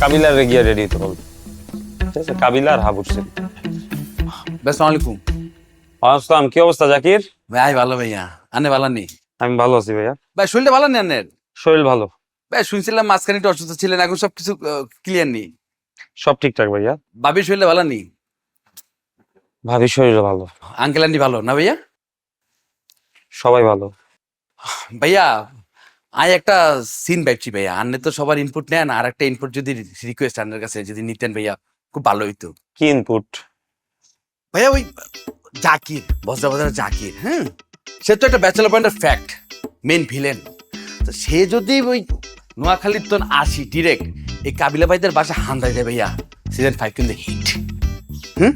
কাবিলার গিয়া রেডি হতে বল। ঠিক আছে, কাবিলা আর হাবুর সেন। আসসালামু আলাইকুম। আসসালাম, কি অবস্থা জাকির? ভাই ভালো ভাইয়া, আনে ভালো নেই আমি ভালো আছি ভাইয়া। ভাই, শরীরটা ভালো নেই আনের? শরীর ভালো, ভাই শুনছিলাম মাঝখানে একটু অসুস্থ ছিলেন, এখন সবকিছু ক্লিয়ার নেই? সব ঠিকঠাক ভাইয়া। ভাবির শরীরটা ভালো নেই? ভাবির শরীর ভালো, আঙ্কেল আন্টি ভালো না ভাইয়া? সবাই ভালো। ভাইয়া আই একটা সিন ভাবছি ভাইয়া, আন্নে তো সবার ইনপুট নেন, আর একটা ইনপুট যদি রিকোয়েস্ট আন্নের কাছে যদি নিতেন ভাইয়া, খুব ভালো হইতো। কি ইনপুট? ভাইয়া ওই জাকির, বজ্রবাজার জাকির, হ্যাঁ, সে তো একটা ব্যাচেলর পয়েন্টের ফ্যাক্ট, মেন ভিলেন। তো সে যদি ওই নোয়াখালীর তন আসি ডিরেক্ট এই কাবিলা ভাইদের বাসা হান্দাই দেয় ভাইয়া, সিজন 5 কিন্তু হিট। হুম,